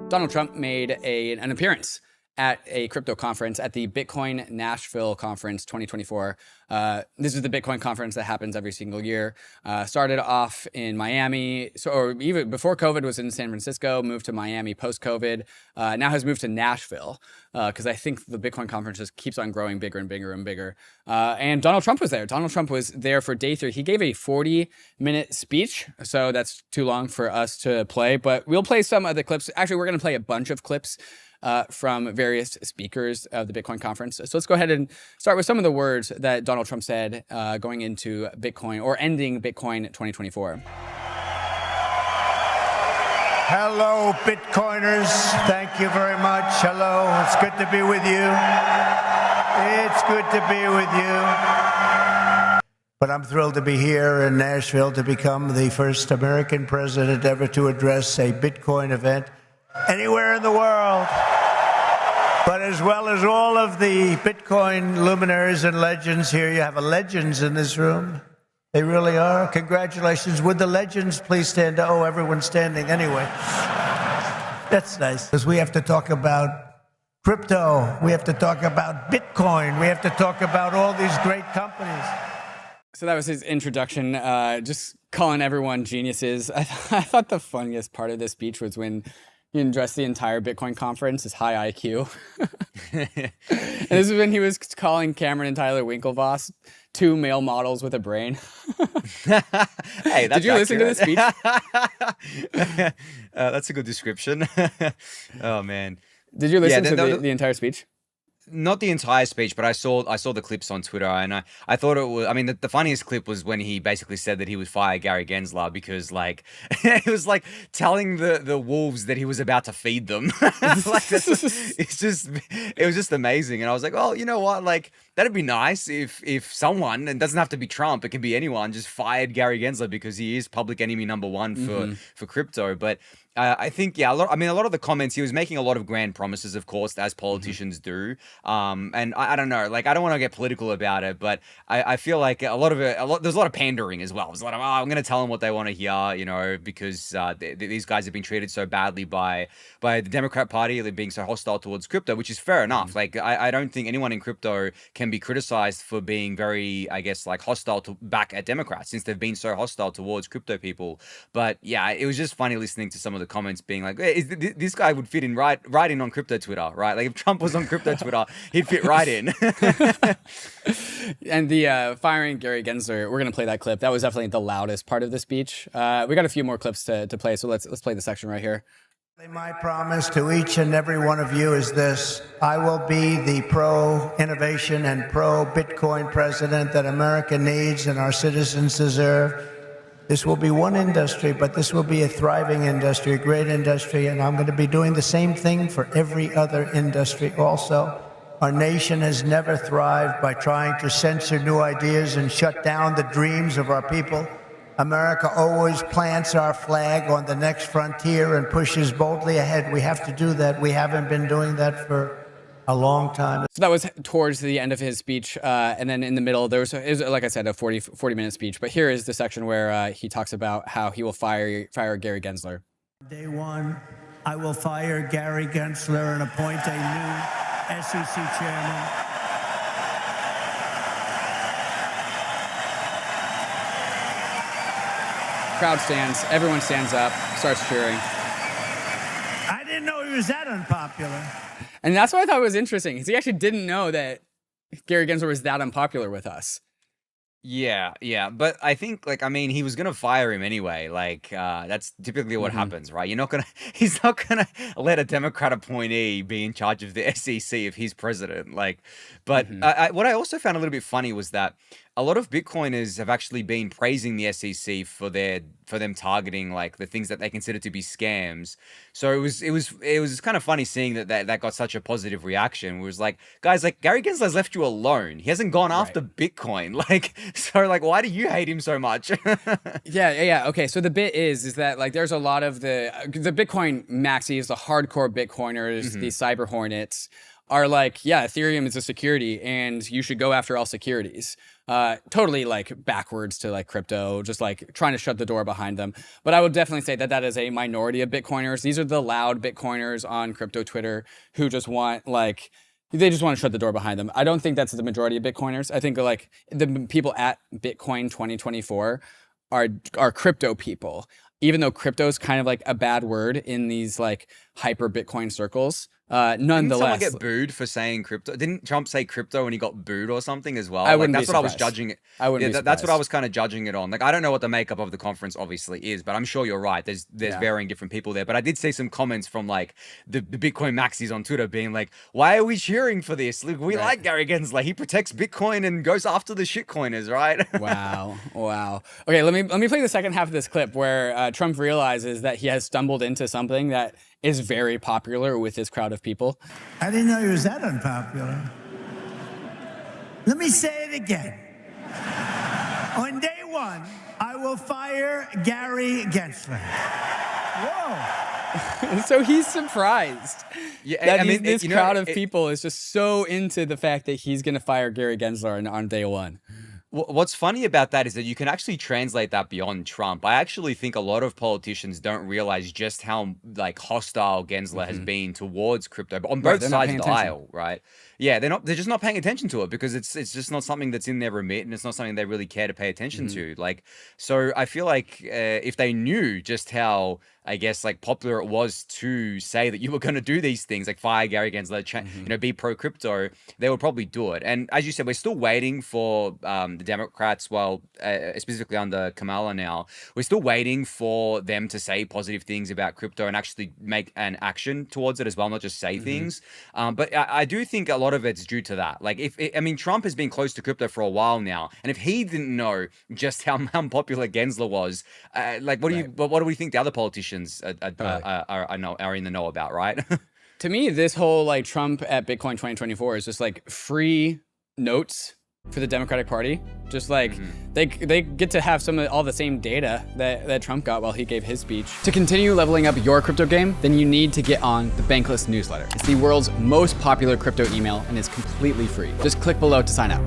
Donald Trump made an appearance at a crypto conference at the Bitcoin Nashville Conference 2024. This is the Bitcoin conference that happens every single year. Started off in Miami, or even before COVID was in San Francisco, moved to Miami post-COVID, now has moved to Nashville because I think the Bitcoin conference just keeps on growing bigger and bigger and bigger. And Donald Trump was there. Donald Trump was there for day 3. He gave a 40-minute speech, so that's too long for us to play, but we'll play some of the clips. Actually, we're going to play a bunch of clips from various speakers of the Bitcoin conference. So let's go ahead and start with some of the words that Donald Trump said going into Bitcoin or ending Bitcoin 2024. Hello, Bitcoiners. Thank you very much. Hello. It's good to be with you. It's good to be with you. But I'm thrilled to be here in Nashville to become the first American president ever to address a Bitcoin event anywhere in the world. But as well as all of the Bitcoin luminaries and legends here, you have legends in this room. They really are. Congratulations. Would the legends please stand up? Oh, everyone's standing anyway. That's nice. Because we have to talk about crypto. We have to talk about Bitcoin. We have to talk about all these great companies. So that was his introduction, just calling everyone geniuses. I thought the funniest part of this speech was when he addressed the entire Bitcoin conference, his high IQ. And this is when he was calling Cameron and Tyler Winklevoss 2 male models with a brain. Hey, that's Did you listen to the speech? That's a good description. Oh, man. Did you listen to the entire speech? Not the entire speech, but I saw the clips on Twitter, and I thought it was. I mean, the funniest clip was when he basically said that he would fire Gary Gensler because, like, it was like telling the wolves that he was about to feed them. Like, it was just amazing, and I was like, well, you know what, like, that'd be nice if someone, and it doesn't have to be Trump, it can be anyone, just fired Gary Gensler because he is public enemy #1 for crypto, but. I think, yeah, a lot of the comments, he was making a lot of grand promises, of course, as politicians do. And I don't know, like, I don't want to get political about it, but I feel like there's a lot of pandering as well. There's a lot of, I'm going to tell them what they want to hear, you know, because these guys have been treated so badly by the Democrat Party, they're being so hostile towards crypto, which is fair enough. Like, I don't think anyone in crypto can be criticized for being very, I guess, like, hostile back at Democrats, since they've been so hostile towards crypto people. But yeah, it was just funny listening to some of the comments being like, hey, this guy would fit in right in on crypto Twitter, right? Like, if Trump was on crypto Twitter, he'd fit right in. And the firing Gary Gensler, we're going to play that clip. That was definitely the loudest part of the speech. We got a few more clips to play, so let's play the section right here. My promise to each and every one of you is this: I will be the pro-innovation and pro-Bitcoin president that America needs and our citizens deserve. This will be one industry, but this will be a thriving industry, a great industry, and I'm going to be doing the same thing for every other industry also. Our nation has never thrived by trying to censor new ideas and shut down the dreams of our people. America always plants our flag on the next frontier and pushes boldly ahead. We have to do that. We haven't been doing that for a long time. So that was towards the end of his speech. And then in the middle, it was, like I said, a 40-minute speech. But here is the section where he talks about how he will fire Gary Gensler. Day 1, I will fire Gary Gensler and appoint a new SEC chairman. Crowd stands. Everyone stands up, starts cheering. I didn't know he was that unpopular. And that's what I thought was interesting, because he actually didn't know that Gary Gensler was that unpopular with us. Yeah, but I think, like, I mean, he was gonna fire him anyway. Like, that's typically what happens, right? He's not gonna let a Democrat appointee be in charge of the SEC if he's president. Like, but what I also found a little bit funny was that a lot of Bitcoiners have actually been praising the SEC for them targeting, like, the things that they consider to be scams. So it was kind of funny seeing that got such a positive reaction. It was like, guys, like, Gary Gensler's left you alone. He hasn't gone after Bitcoin. Like, so, like, why do you hate him so much? Yeah. Okay, so the bit is that, like, there's a lot of the Bitcoin maxis, the hardcore Bitcoiners, the cyber hornets, are like, yeah, Ethereum is a security and you should go after all securities. Totally like backwards to like crypto, just like trying to shut the door behind them. But I would definitely say that that is a minority of Bitcoiners. These are the loud Bitcoiners on crypto Twitter who just want like, they just want to shut the door behind them. I don't think that's the majority of Bitcoiners. I think like the people at Bitcoin 2024 are crypto people. Even though crypto is kind of like a bad word in these like hyper Bitcoin circles, nonetheless. Didn't someone get booed for saying crypto? Didn't Trump say crypto when he got booed or something as well? I wouldn't that's be what I was surprised. judging it. I wouldn't be That's what I surprised. was kind of judging it on. Like, I don't know what the makeup of the conference obviously is, but I'm sure you're right. There's Yeah. varying different people there. But I did see some comments from like the Bitcoin maxis on Twitter being like, why are we cheering for this? Like, we like Gary Gensler. He protects Bitcoin and goes after the shitcoiners, right? Wow. Okay, let me play the second half of this clip where Trump realizes that he has stumbled into something that is very popular with this crowd of people. I didn't know he was that unpopular. Let me say it again. On day one, I will fire Gary Gensler. Whoa. So he's surprised Yeah, that I mean, this you know, crowd of people is just so into the fact that he's going to fire Gary Gensler on day one. What's funny about that is that you can actually translate that beyond Trump. I actually think a lot of politicians don't realize just how like hostile Gensler has been towards crypto, but on both they're not sides paying of the attention. aisle, right? Yeah, they're just not paying attention to it because it's just not something that's in their remit and it's not something they really care to pay attention to. Like, so I feel like if they knew just how, I guess, like popular it was to say that you were going to do these things, like fire Gary Gensler, you know, be pro crypto, they would probably do it. And as you said, we're still waiting for the Democrats, well, specifically under Kamala now, we're still waiting for them to say positive things about crypto and actually make an action towards it as well, not just say things. But I do think a lot of it's due to that. Like, I mean, Trump has been close to crypto for a while now, and if he didn't know just how unpopular Gensler was, like, what do we think the other politicians are in the know about, right? To me, this whole like Trump at Bitcoin 2024 is just like free notes for the Democratic Party. Just like they get to have all the same data that Trump got while he gave his speech. To continue leveling up your crypto game, then you need to get on the Bankless newsletter. It's the world's most popular crypto email and is completely free. Just click below to sign up.